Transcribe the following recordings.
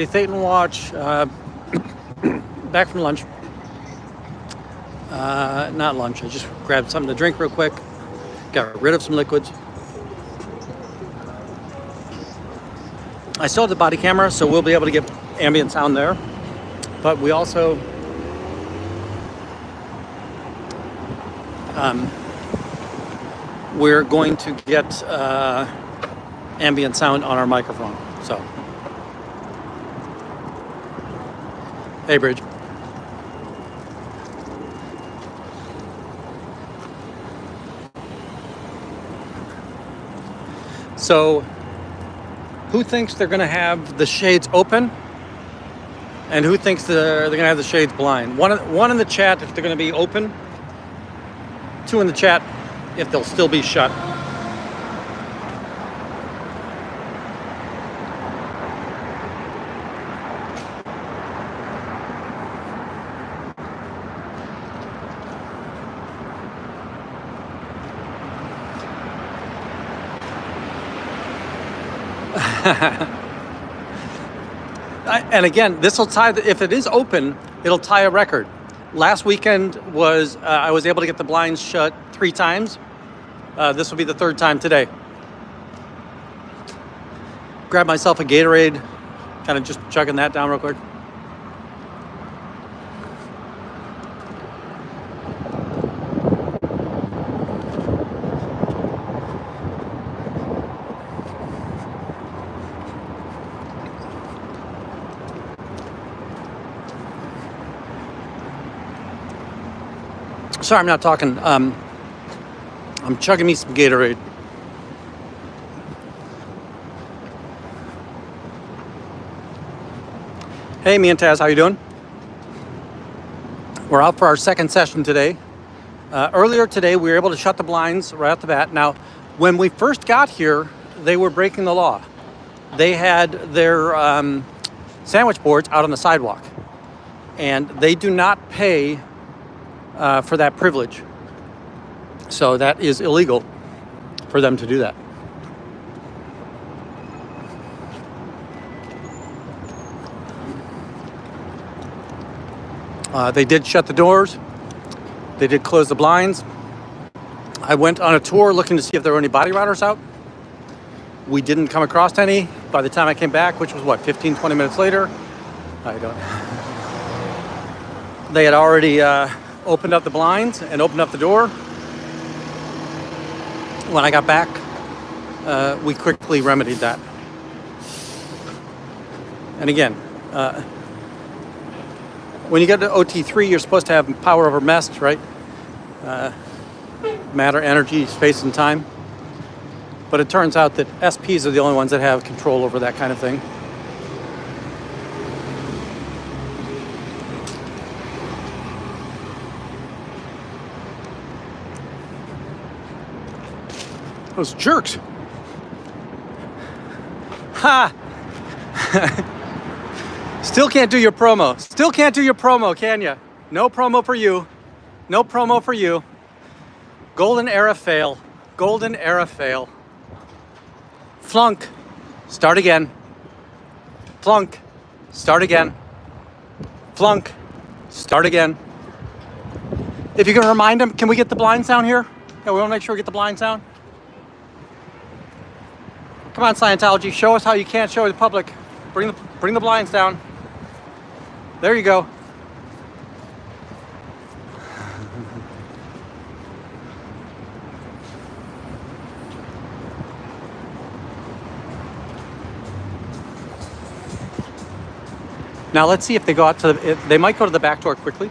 Thetan watch. Back from lunch. Not lunch. I just grabbed something to drink real quick. Got rid of some liquids. I still have the body camera, so we'll be able to get ambient sound there. But we also we're going to get ambient sound on our microphone. So, hey, Bridge. So, who thinks they're going to have the shades open? And who thinks they're going to have the shades blind? One in the chat if they're going to be open. 2 in the chat if they'll still be shut. And again, this will tie, if it is open, it'll tie a record. Last weekend was, I was able to get the blinds shut 3 times. This will be the 3rd time today. Grab myself a Gatorade, kind of just chugging that down real quick. Sorry, I'm not talking. I'm chugging me some Gatorade. Hey, me and Taz, how you doing? We're out for our 2nd session today. Earlier today, we were able to shut the blinds right off the bat. Now, when we first got here, they were breaking the law. They had their sandwich boards out on the sidewalk, and they do not pay for that privilege. So that is illegal for them to do that. They did shut the doors. They did close the blinds. I went on a tour looking to see if there were any body routers out. We didn't come across any. By the time I came back, which was what, 15, 20 minutes later, I don't. They had already opened up the blinds and opened up the door. When I got back, we quickly remedied that. And again, when you get to OT3, you're supposed to have power over mess, right? Matter, energy, space, and time. But it turns out that SPs are the only ones that have control over that kind of thing. Those jerks. Ha! Still can't do your promo. Still can't do your promo, can ya? No promo for you. No promo for you. Golden era fail. Golden era fail. Flunk. Start again. Flunk. Start again. Flunk. Start again. If you can remind them, can we get the blinds down here? Yeah, we want to make sure we get the blinds down. Come on, Scientology, show us how you can't show the public. Bring the blinds down. There you go. Now let's see if they go out to they might go to the back door quickly.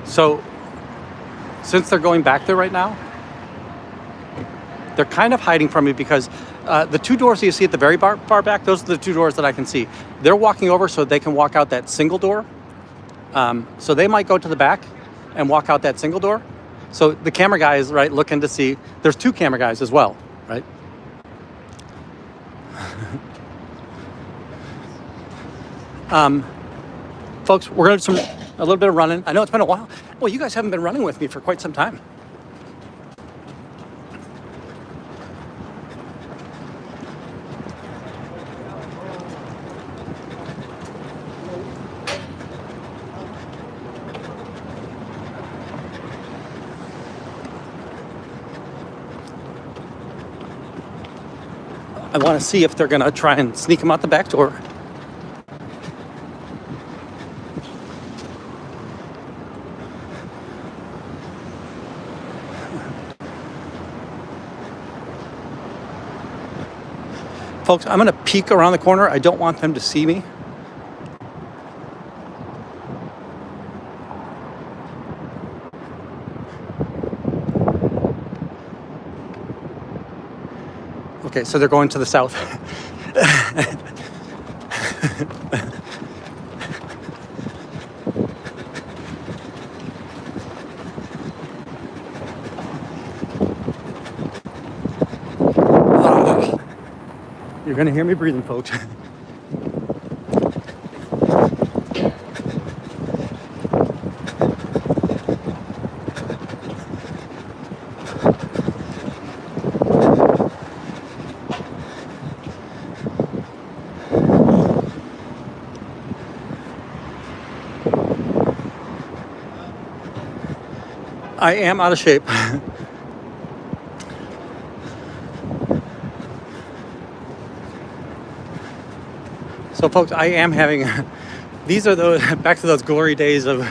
So, since they're going back there right now, they're kind of hiding from me because the 2 doors that you see at the very far back, those are the 2 doors that I can see. They're walking over so they can walk out that single door. So they might go to the back and walk out that single door. So the camera guy is, right, looking to see. There's 2 camera guys as well, right? Folks, we're going to do a little bit of running. I know it's been a while. Well, you guys haven't been running with me for quite some time. I want to see if they're going to try and sneak him out the back door. Folks, I'm going to peek around the corner. I don't want them to see me. Okay, so they're going to the south. You're going to hear me breathing, folks. I am out of shape. So folks, I am having, these are those, back to those glory days of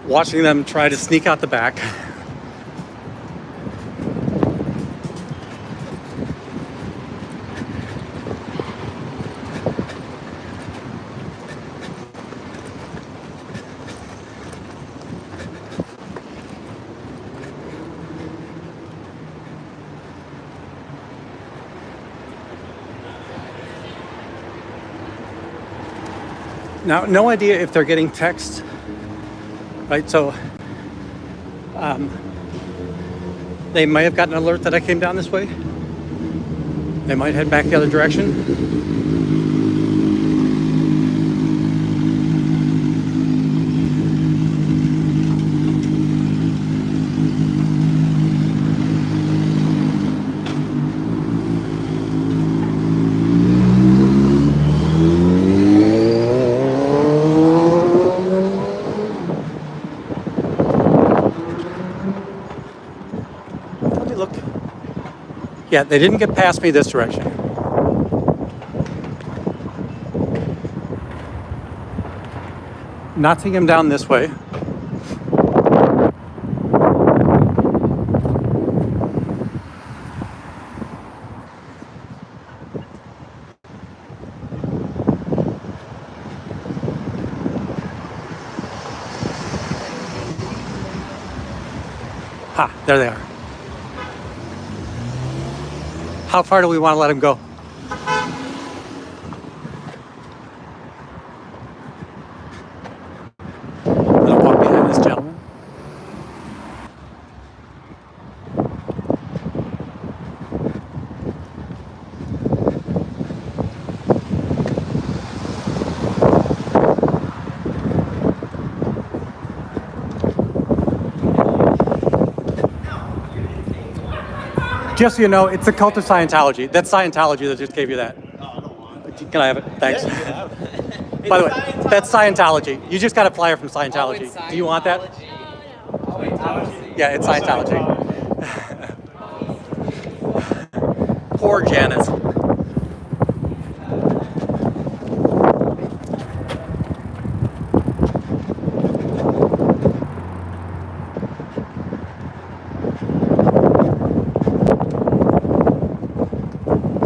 watching them try to sneak out the back. Now, no idea if they're getting text, right? So they might have gotten an alert that I came down this way. They might head back the other direction. Yeah, they didn't get past me this direction. Not seeing him down this way. Ha, there they are. How far do we want to let him go? I'm going to walk behind this gentleman. Just so you know, it's a cult of Scientology. That's Scientology that just gave you that. Can I have it? Thanks. By the way, that's Scientology. You just got a flyer from Scientology. Do you want that? Yeah, it's Scientology. Poor Janice.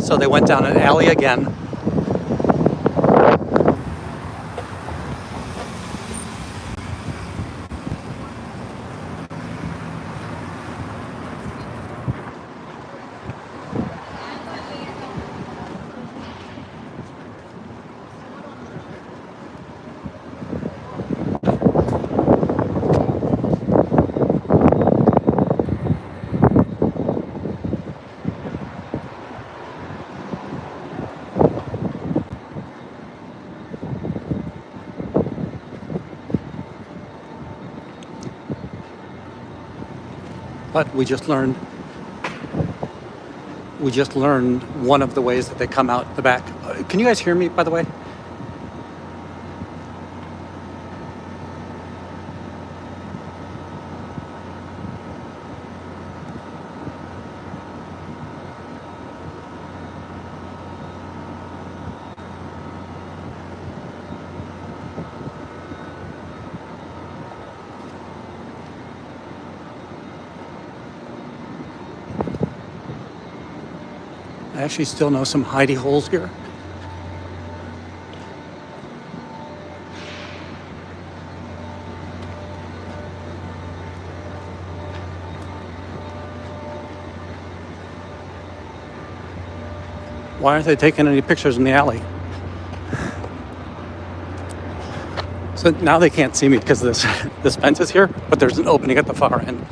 So they went down an alley again. But we just learned one of the ways that they come out the back. Can you guys hear me, by the way? I actually still know some hidey holes here. Why aren't they taking any pictures in the alley? So now they can't see me because this fence is here, but there's an opening at the far end.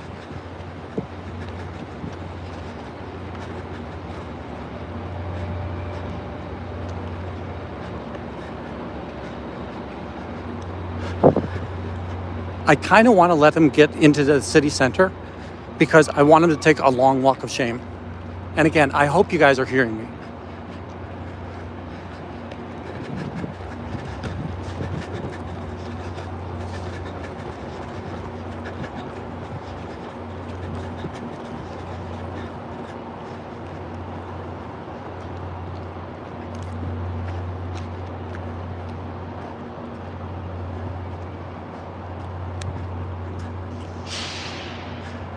I kind of want to let them get into the city center because I want them to take a long walk of shame. And again, I hope you guys are hearing me.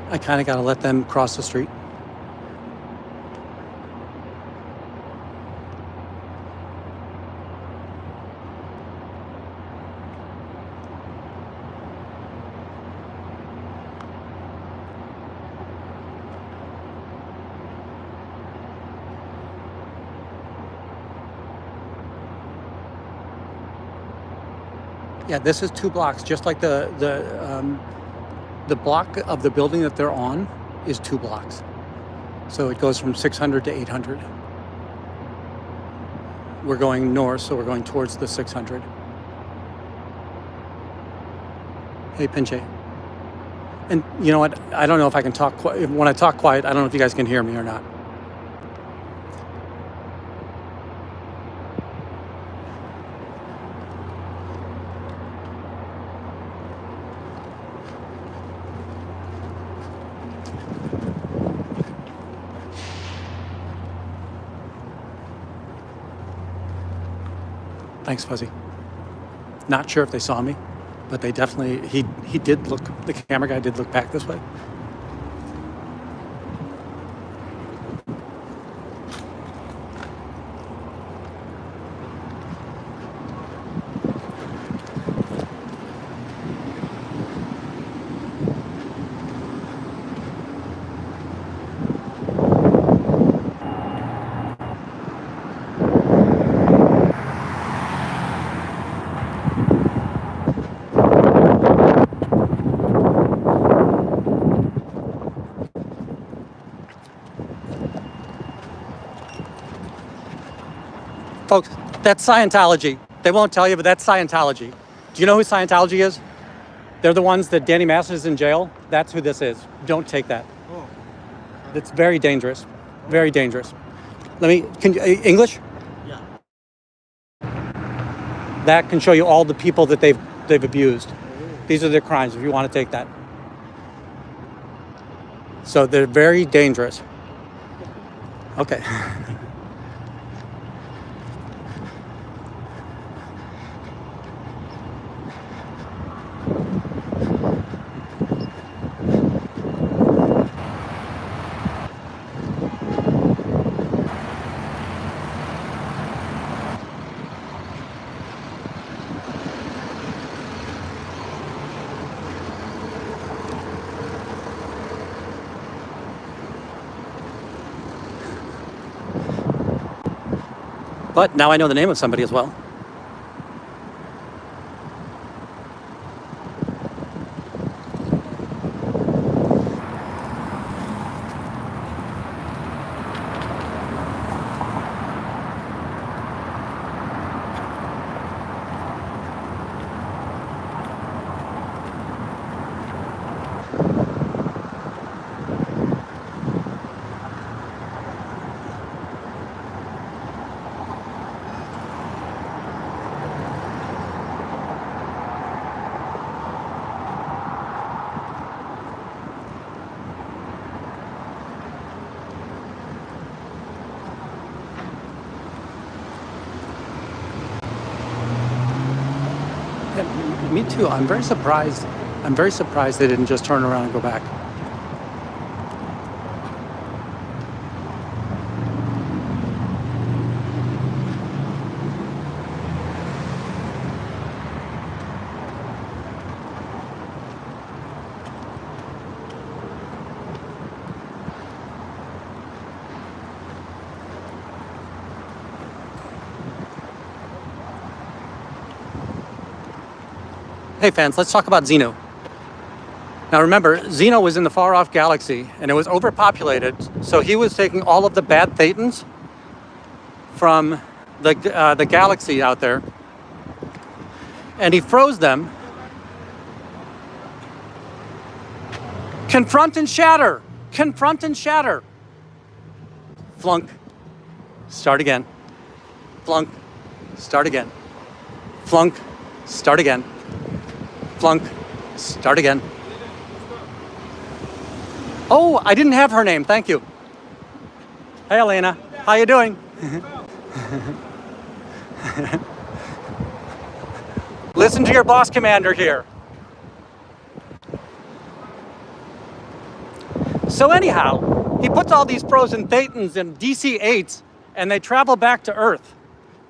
I kind of got to let them cross the street. Yeah, this is 2 blocks, just like the block of the building that they're on is 2 blocks. So it goes from 600 to 800. We're going north, so we're going towards the 600. Hey, Pinche. And you know what? I don't know if I can talk when I talk quiet. I don't know if you guys can hear me or not. Thanks, Fuzzy. Not sure if they saw me, but they definitely, he did look, the camera guy did look back this way. Folks, that's Scientology. They won't tell you, but that's Scientology. Do you know who Scientology is? They're the ones that Danny Masters is in jail. That's who this is. Don't take that. Oh. It's very dangerous. Very dangerous. Can you, English? Yeah. That can show you all the people that they've abused. These are their crimes if you want to take that. So they're very dangerous. Okay. But now I know the name of somebody as well. Me too. I'm very surprised. I'm very surprised they didn't just turn around and go back. Hey fans, let's talk about Xeno. Now remember, Xeno was in the far-off galaxy, and it was overpopulated, so he was taking all of the bad thetans from the galaxy out there, and he froze them. Confront and shatter! Confront and shatter! Flunk. Start again. Flunk. Start again. Flunk. Start again. Flunk. Start again. Oh, I didn't have her name. Thank you. Hey, Elena. How you doing? Listen to your boss commander here. So anyhow, he puts all these frozen thetans in DC-8s, and they travel back to Earth.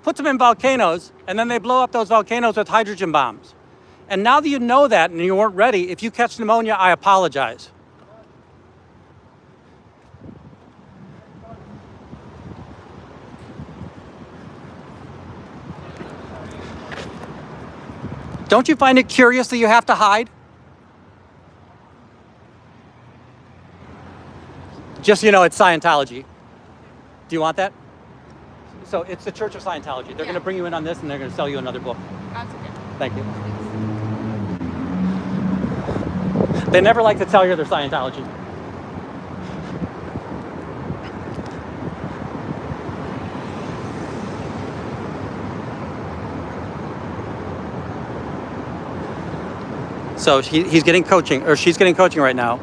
Puts them in volcanoes, and then they blow up those volcanoes with hydrogen bombs. And now that you know that and you weren't ready, if you catch pneumonia, I apologize. Don't you find it curious that you have to hide? Just so you know, it's Scientology. Do you want that? So it's the Church of Scientology. They're going to bring you in on this, and they're going to sell you another book. That's okay. Thank you. They never like to tell you they're Scientology. So he's getting coaching, or she's getting coaching right now.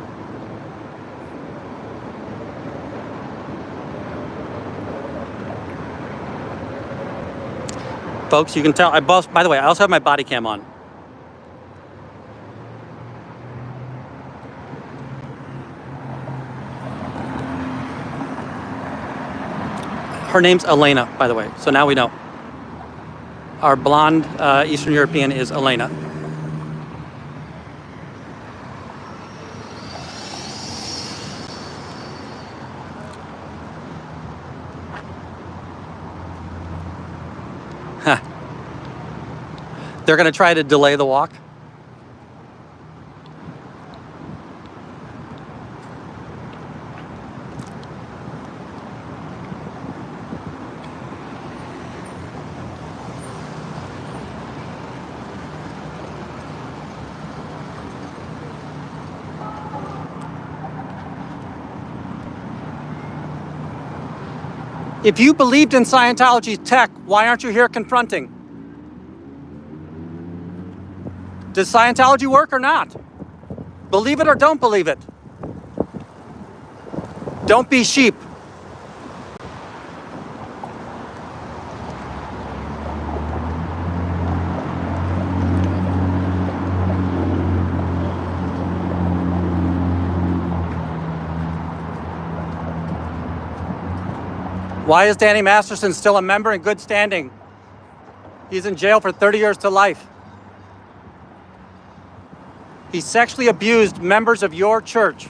Folks, you can tell, by the way, I also have my body cam on. Her name's Elena, by the way, so now we know. Our blonde Eastern European is Elena. Huh. They're going to try to delay the walk. If you believed in Scientology tech, why aren't you here confronting? Does Scientology work or not? Believe it or don't believe it. Don't be sheep. Why is Danny Masterson still a member in good standing? He's in jail for 30 years to life. He sexually abused members of your church.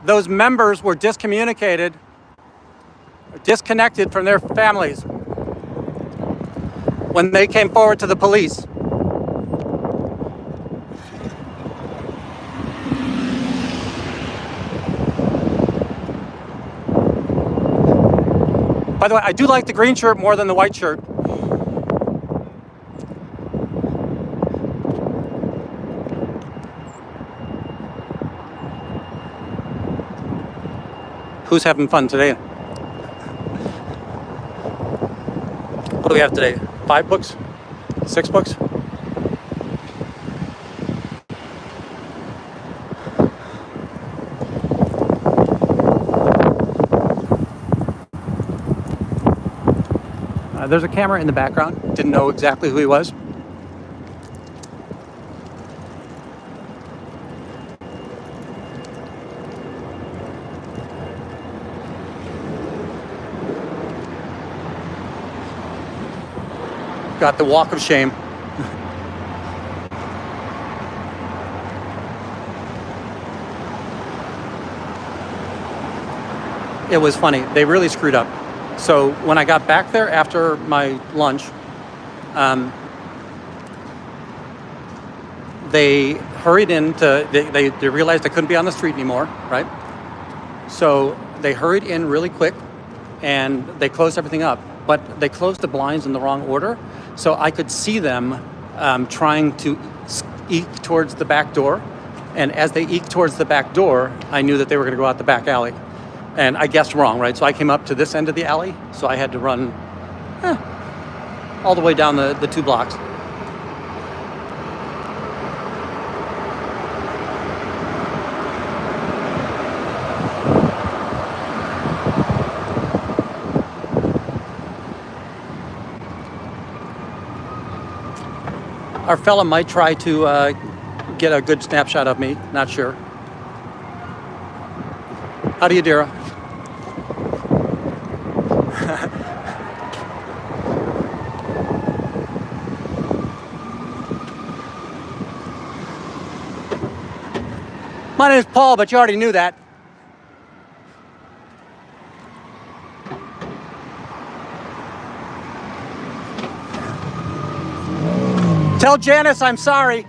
Those members were disconnected from their families when they came forward to the police. By the way, I do like the green shirt more than the white shirt. Who's having fun today? What do we have today? 5 books? 6 books? There's a camera in the background. Didn't know exactly who he was. got the walk of shame. It was funny. They really screwed up. So when I got back there after my lunch, they hurried in to, they realized I couldn't be on the street anymore, right? So they hurried in really quick and they closed everything up, but they closed the blinds in the wrong order. So I could see them trying to eke towards the back door. And as they eked towards the back door, I knew that they were going to go out the back alley. And I guessed wrong, right? So I came up to this end of the alley. So I had to run all the way down the 2 blocks. Our fella might try to get a good snapshot of me, not sure. How do you, Dara? My name is Paul, but you already knew that. Tell Janice I'm sorry.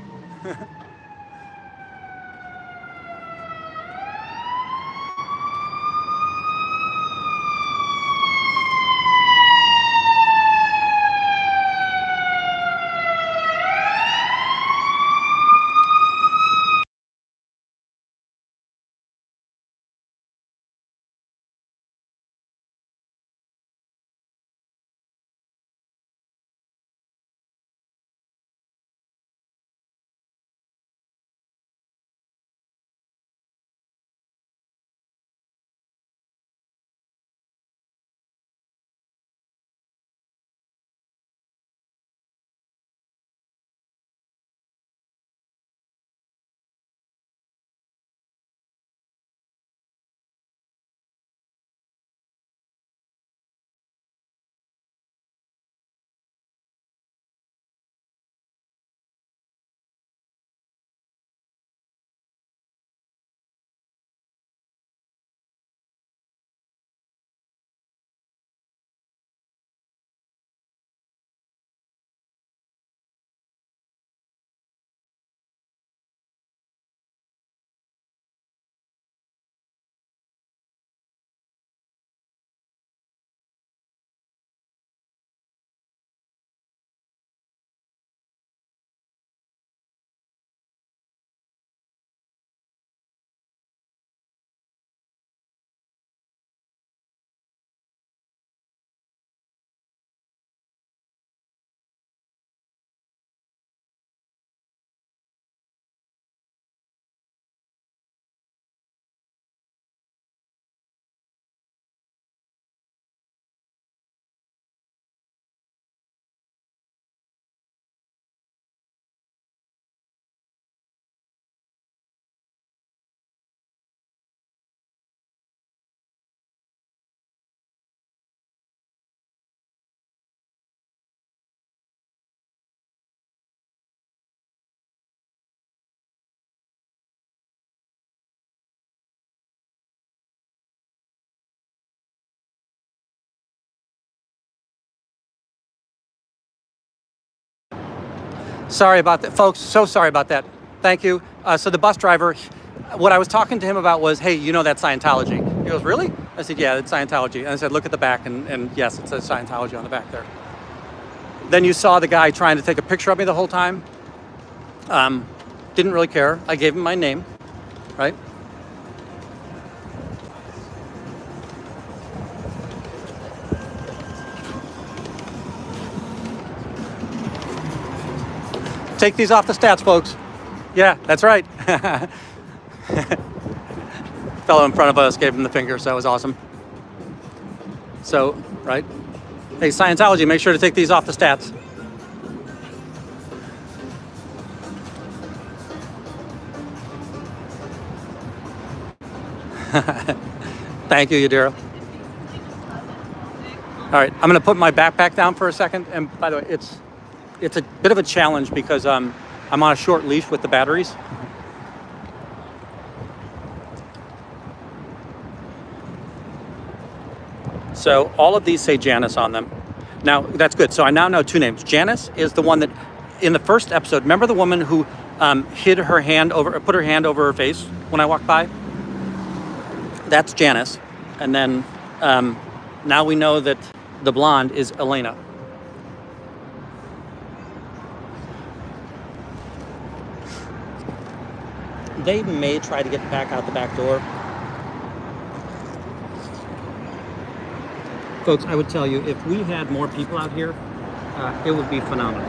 Sorry about that, folks. So sorry about that. Thank you. So the bus driver, what I was talking to him about was, hey, you know that's Scientology. He goes, really? I said, yeah, it's Scientology. And I said, look at the back, and yes, it says Scientology on the back there. Then you saw the guy trying to take a picture of me the whole time. Didn't really care. I gave him my name, right? Take these off the stats, folks. Yeah, that's right. Fellow in front of us gave him the finger, so that was awesome. So, right? Hey, Scientology, make sure to take these off the stats. Thank you, Yadira. All right, I'm gonna put my backpack down for a second. And by the way, it's a bit of a challenge because I'm on a short leash with the batteries. So all of these say Janice on them. Now, that's good. So I now know two names. Janice is the one that, in the first episode, remember the woman who put her hand over her face when I walked by? That's Janice. And then now we know that the blonde is Elena. They may try to get back out the back door. Folks, I would tell you, if we had more people out here, it would be phenomenal.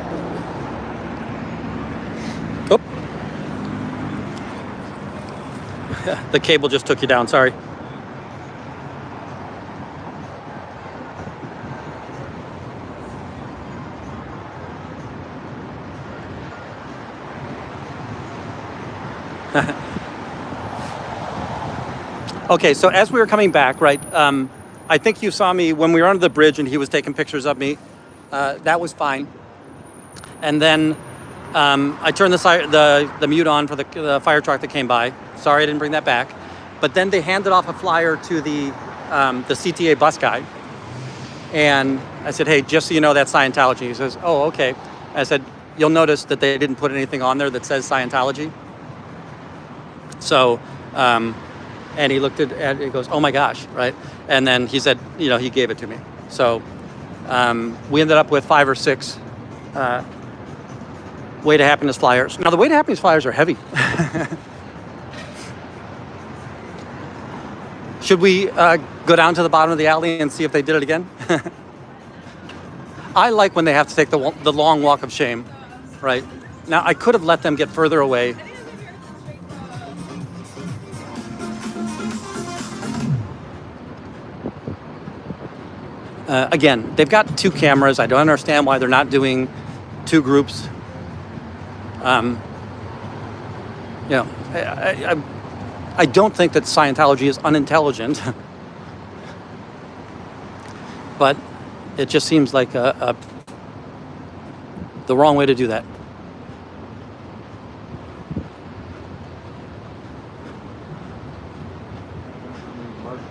Oh. The cable just took you down, sorry. Okay, so as we were coming back, right, I think you saw me when we were under the bridge and he was taking pictures of me. That was fine. And then I turned the mute on for the fire truck that came by. Sorry, I didn't bring that back. But then they handed off a flyer to the CTA bus guy. And I said, hey, just so you know, that's Scientology. He says, oh, okay. I said, you'll notice that they didn't put anything on there that says Scientology. So, and he looked at it, he goes, oh my gosh, right? And then he said, you know, he gave it to me. So we ended up with 5 or 6 Way to Happiness flyers. Now the Way to Happiness flyers are heavy. Should we go down to the bottom of the alley and see if they did it again? I like when they have to take the long walk of shame, right? Now I could have let them get further away. Again, they've got 2 cameras. I don't understand why they're not doing 2 groups. You know, I don't think that Scientology is unintelligent, but it just seems like the wrong way to do that.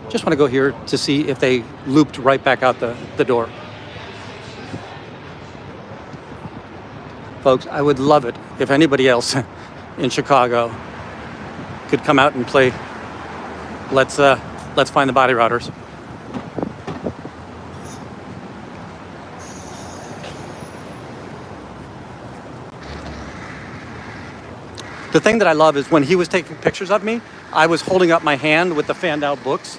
Just want to go here to see if they looped right back out the door. Folks, I would love it if anybody else in Chicago could come out and play Let's Find the Body Routers. The thing that I love is when he was taking pictures of me, I was holding up my hand with the fanned out books.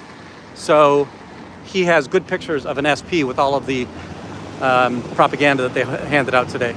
So he has good pictures of an SP with all of the propaganda that they handed out today.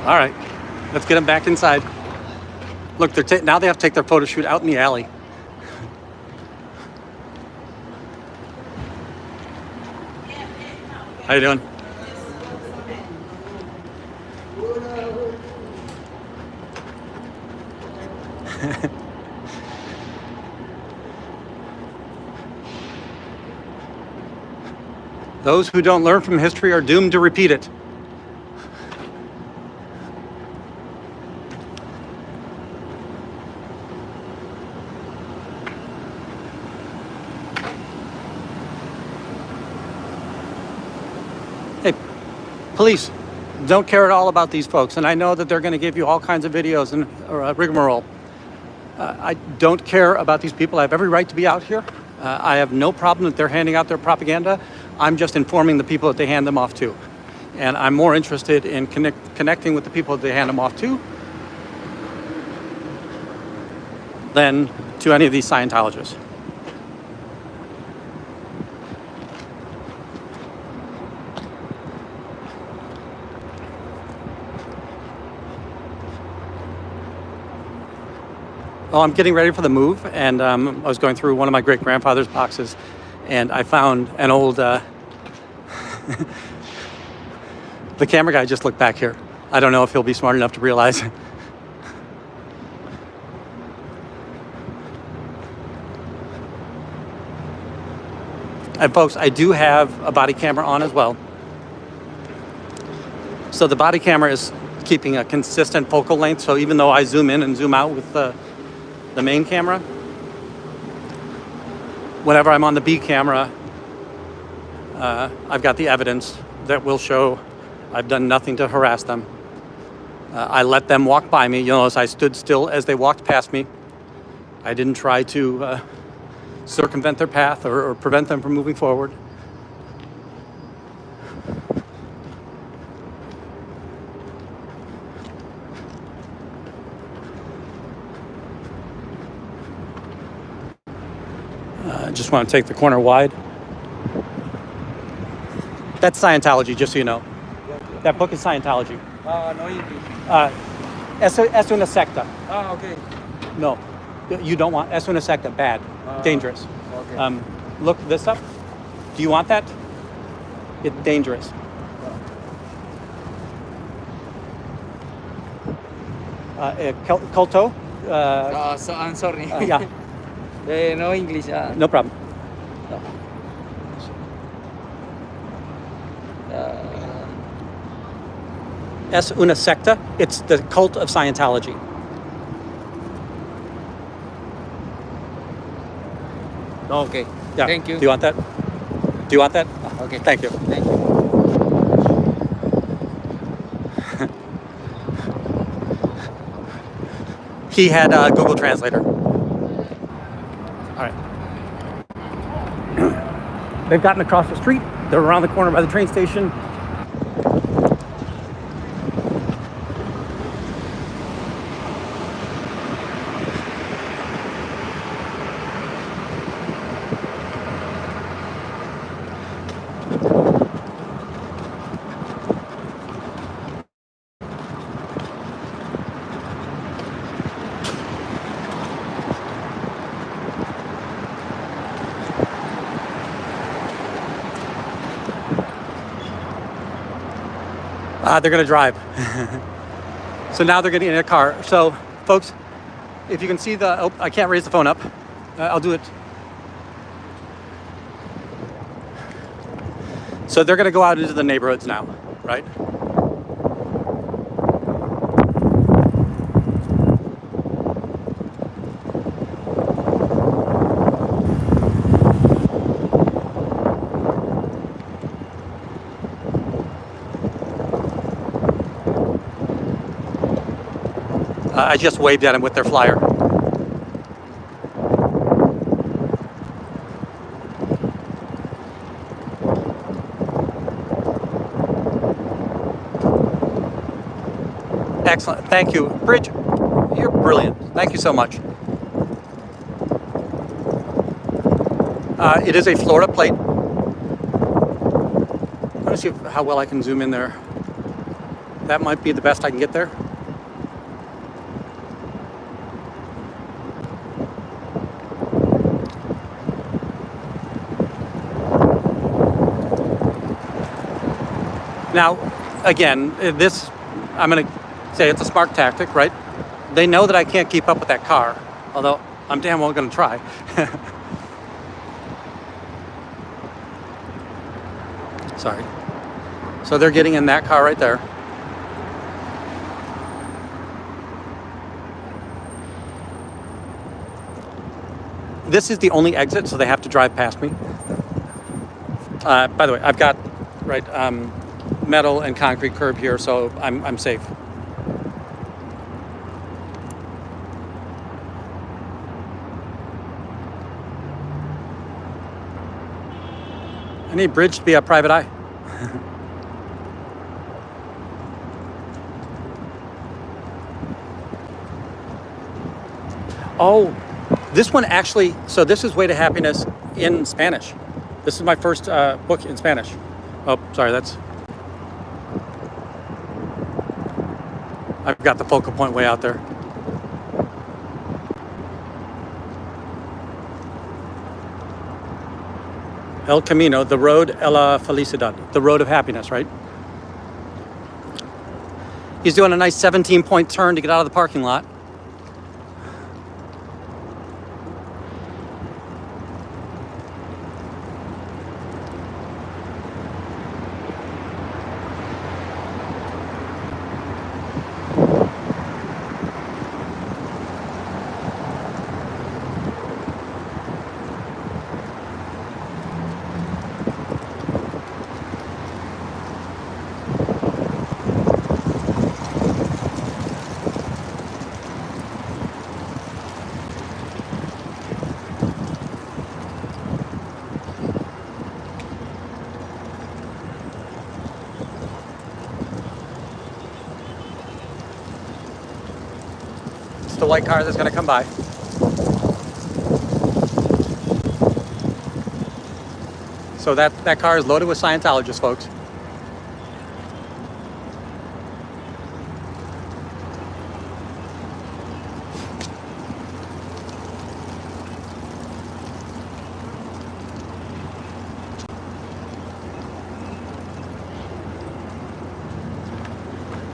All right, let's get them back inside. Look, now they have to take their photo shoot out in the alley. How you doing? Those who don't learn from history are doomed to repeat it. Hey, police don't care at all about these folks, and I know that they're going to give you all kinds of videos and rigmarole. I don't care about these people. I have every right to be out here. I have no problem that they're handing out their propaganda. I'm just informing the people that they hand them off to. And I'm more interested in connecting with the people that they hand them off to than to any of these Scientologists. Oh, I'm getting ready for the move, and I was going through one of my great grandfather's boxes, and I found an old. The camera guy just looked back here. I don't know if he'll be smart enough to realize. And folks, I do have a body camera on as well. So the body camera is keeping a consistent focal length. So even though I zoom in and zoom out with the main camera, whenever I'm on the B camera, I've got the evidence that will show I've done nothing to harass them. I let them walk by me. You notice I stood still as they walked past me. I didn't try to circumvent their path or prevent them from moving forward. I just want to take the corner wide. That's Scientology, just so you know. That book is Scientology. No English. Es una secta. Okay. No, you don't want. Es una secta, bad, dangerous. Okay. Look this up. Do you want that? It's dangerous. Culto? So I'm sorry. Yeah, No English. no problem. Es una secta. It's the cult of Scientology. Okay. Yeah. Thank you. Do you want that? Do you want that? Okay. Thank you. Thank you. He had a Google Translator. All right. They've gotten across the street. They're around the corner by the train station. They're going to drive. So now they're getting in a car. So, folks, if you can see the... Oh, I can't raise the phone up. I'll do it. So they're going to go out into the neighborhoods now, right? I just waved at them with their flyer. Excellent. Thank you. Bridge, you're brilliant. Thank you so much. It is a Florida plate. Let me see how well I can zoom in there. That might be the best I can get there. Now, again, this, I'm going to say it's a smart tactic, right? They know that I can't keep up with that car, although I'm damn well going to try. Sorry. So they're getting in that car right there. This is the only exit, so they have to drive past me. By the way, I've got metal and concrete curb here, so I'm safe. I need Bridge to be a private eye. Oh, this one actually, so this is Way to Happiness in Spanish. This is my first book in Spanish. Oh, sorry, I've got the focal point way out there. El Camino, the road, a la felicidad, the road of happiness, right? He's doing a nice 17-point turn to get out of the parking lot. It's the white car that's going to come by. So that car is loaded with Scientologists, folks.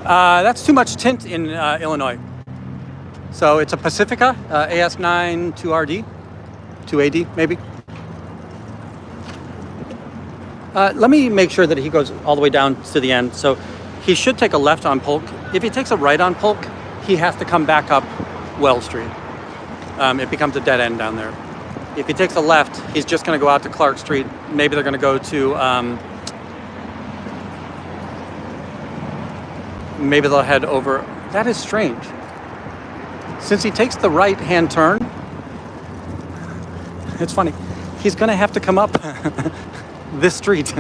That's too much tint in Illinois. So it's a Pacifica, AS9 2RD, 2AD maybe. Let me make sure that he goes all the way down to the end. So he should take a left on Polk. If he takes a right on Polk, he has to come back up Wells Street. It becomes a dead end down there. If he takes a left, he's just going to go out to Clark Street. Maybe they're going to go to, maybe they'll head over. That is strange. Since he takes the right-hand turn, it's funny. He's going to have to come up this street.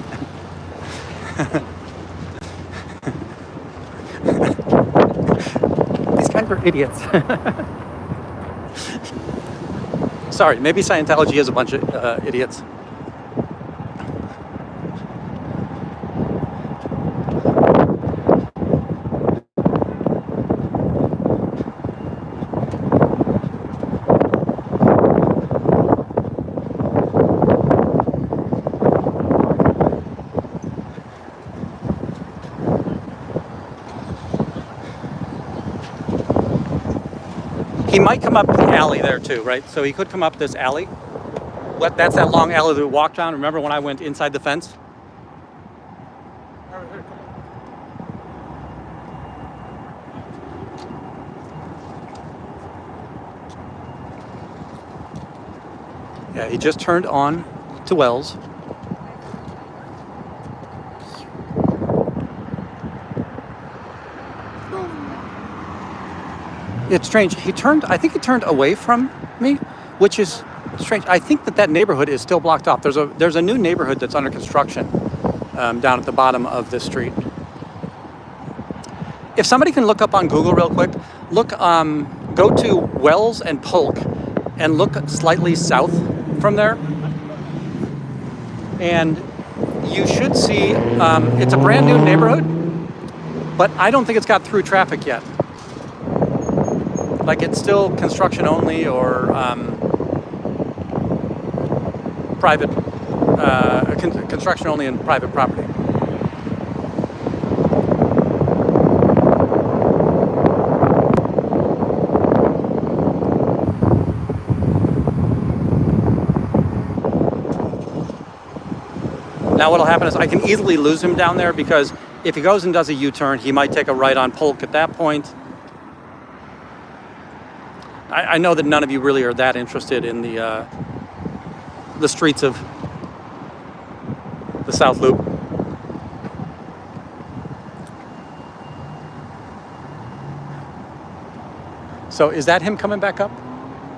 These guys are idiots. Sorry, maybe Scientology is a bunch of idiots. He might come up the alley there too, right? So he could come up this alley. That's that long alley that we walked down. Remember when I went inside the fence? Yeah, he just turned on to Wells. It's strange. I think he turned away from me, which is strange. I think that neighborhood is still blocked off. There's a new neighborhood that's under construction down at the bottom of this street. If somebody can look up on Google real quick, go to Wells and Polk and look slightly south from there. And you should see, it's a brand new neighborhood, but I don't think it's got through traffic yet. Like it's still construction only or private, construction only in private property. Now what'll happen is I can easily lose him down there because if he goes and does a U-turn, he might take a right on Polk at that point. I know that none of you really are that interested in the streets of the South Loop. So is that him coming back up?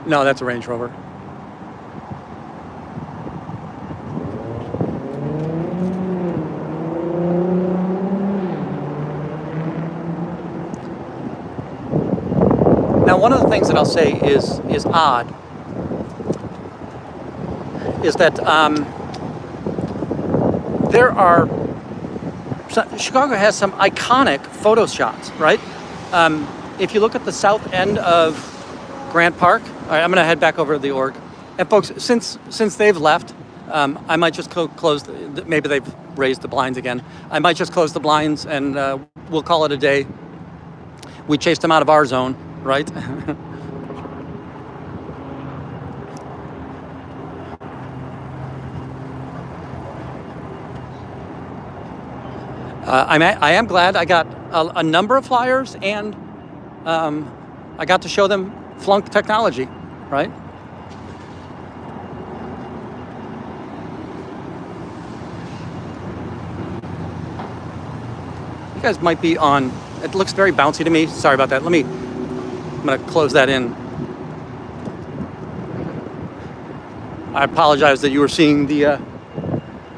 No, that's a Range Rover. Now, one of the things that I'll say is odd is that Chicago has some iconic photo shots, right? If you look at the south end of Grant Park, all right, I'm going to head back over to the org. And folks, since they've left, I might just close. Maybe they've raised the blinds again. I might just close the blinds and we'll call it a day. We chased them out of our zone, right? I am glad I got a number of flyers, and I got to show them Flunk technology, right? You guys might be on. It looks very bouncy to me. Sorry about that. I'm gonna close that in. I apologize that you were seeing the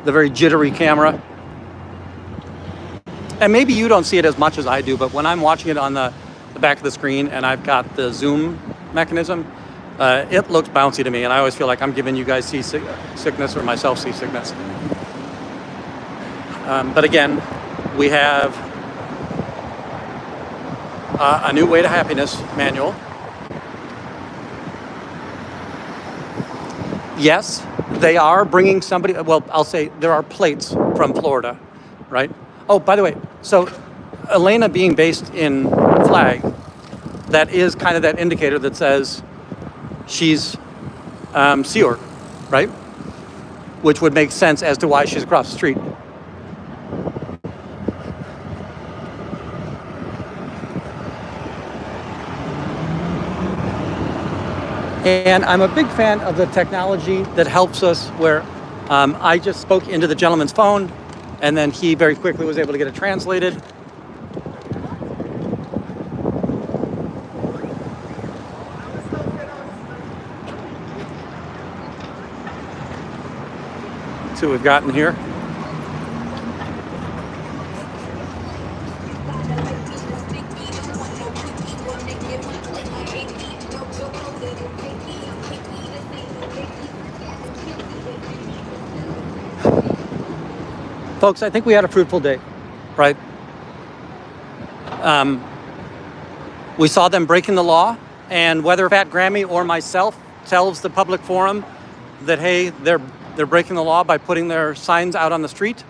very jittery camera. And maybe you don't see it as much as I do, but when I'm watching it on the back of the screen and I've got the zoom mechanism, it looks bouncy to me, and I always feel like I'm giving you guys seasickness or myself seasickness. But again, we have a new way to happiness manual. Yes, they are bringing somebody, well, I'll say there are plates from Florida, right? Oh, by the way, so Elena being based in Flag, that is kind of that indicator that says she's Sea Org, right? Which would make sense as to why she's across the street. And I'm a big fan of the technology that helps us where I just spoke into the gentleman's phone, and then he very quickly was able to get it translated. Let's see what we've gotten here. Folks, I think we had a fruitful day, right? We saw them breaking the law, and whether Pat Grammy or myself tells the public forum that, hey, they're breaking the law by putting their signs out on the street,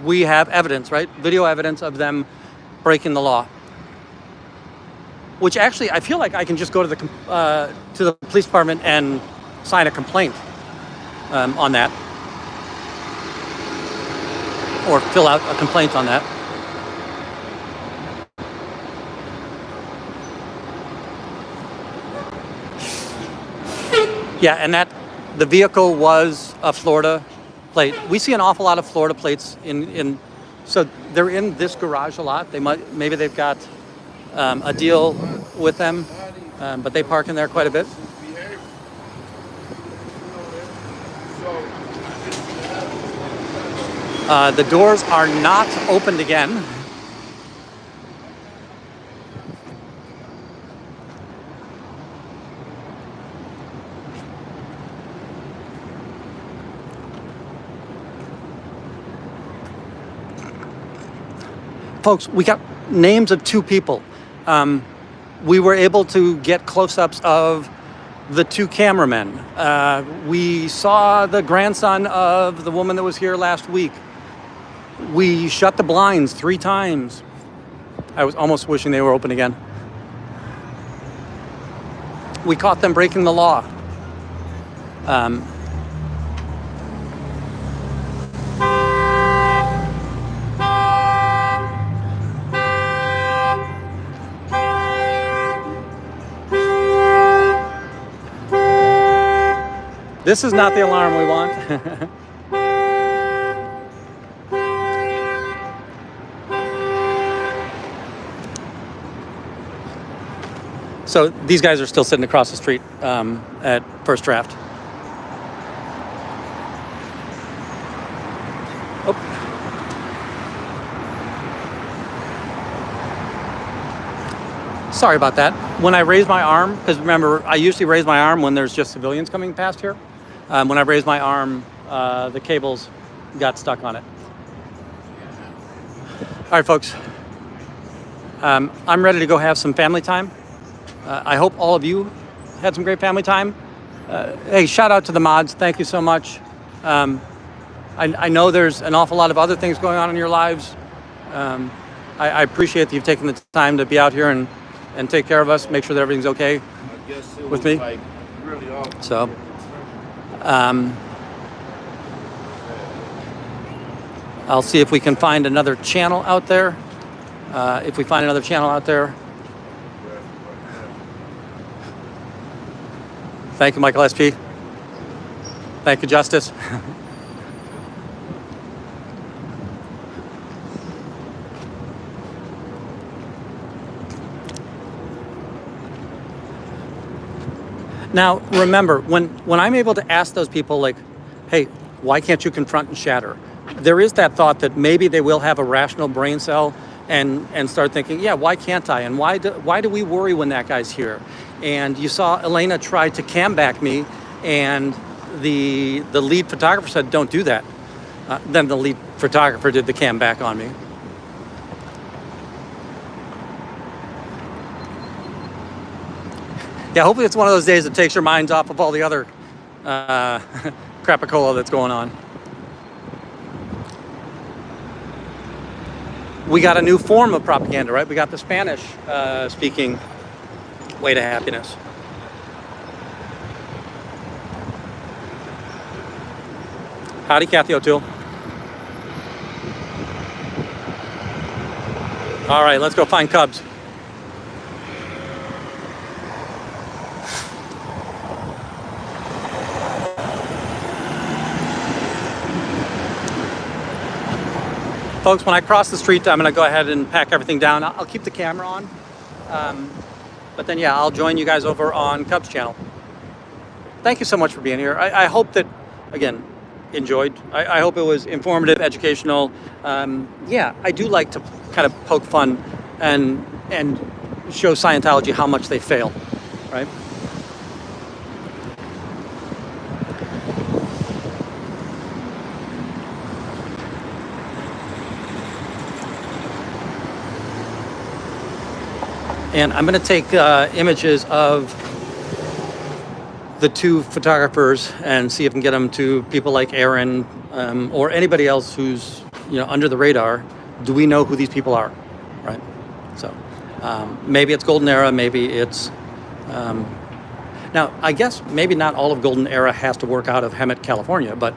we have evidence, right? Video evidence of them breaking the law. Which actually, I feel like I can just go to the police department and sign a complaint on that. Or fill out a complaint on that. Yeah, and that the vehicle was a Florida plate. We see an awful lot of Florida plates in so they're in this garage a lot. Maybe they've got a deal with them, but they park in there quite a bit. The doors are not opened again. Folks, we got names of 2 people. We were able to get close-ups of the 2 cameramen. We saw the grandson of the woman that was here last week. We shut the blinds 3 times. I was almost wishing they were open again. We caught them breaking the law. This is not the alarm we want. So these guys are still sitting across the street at First Draft. Oh. Sorry about that. When I raise my arm, because remember, I usually raise my arm when there's just civilians coming past here. When I raise my arm, the cables got stuck on it. All right, folks. I'm ready to go have some family time. I hope all of you had some great family time. Hey, shout out to the mods. Thank you so much. I know there's an awful lot of other things going on in your lives. I appreciate that you've taken the time to be out here and take care of us, make sure that everything's okay I guess it with was me. like really awful. So, I'll see if we can find another channel out there. If we find another channel out there. Thank you, Michael SP. Thank you, Justice. Now, remember, when I'm able to ask those people, like, hey, why can't you confront and shatter? There is that thought that maybe they will have a rational brain cell and start thinking, yeah, why can't I? And why do we worry when that guy's here? And you saw Elena try to cam back me, and the lead photographer said, don't do that. Then the lead photographer did the cam back on me. Yeah, hopefully it's one of those days that takes your minds off of all the other crapacola that's going on. We got a new form of propaganda, right? We got the Spanish speaking way to happiness. Howdy, Kathy O'Toole. All right, let's go find Cubs. Folks, when I cross the street, I'm gonna go ahead and pack everything down. I'll keep the camera on. But then, yeah, I'll join you guys over on Cubs channel. Thank you so much for being here. I hope that, again, enjoyed. I hope it was informative, educational. Yeah, I do like to kind of poke fun and show Scientology how much they fail, right? And I'm going to take images of the two photographers and see if I can get them to people like Aaron or anybody else who's under the radar. Do we know who these people are, right? So maybe it's Golden Era, maybe it's now I guess maybe not all of Golden Era has to work out of Hemet, California, but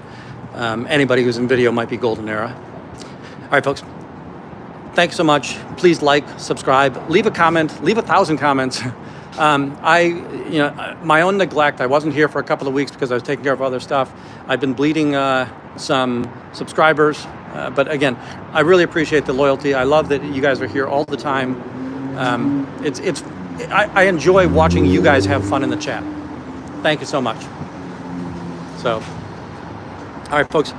anybody who's in video might be Golden Era. All right, folks. Thanks so much. Please like, subscribe, leave a comment, leave 1,000 comments. My own neglect, I wasn't here for a couple of weeks because I was taking care of other stuff. I've been bleeding some subscribers, but again, I really appreciate the loyalty. I love that you guys are here all the time. I enjoy watching you guys have fun in the chat. Thank you so much. So, all right, folks,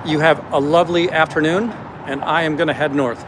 you have a lovely afternoon. And I am going to head north.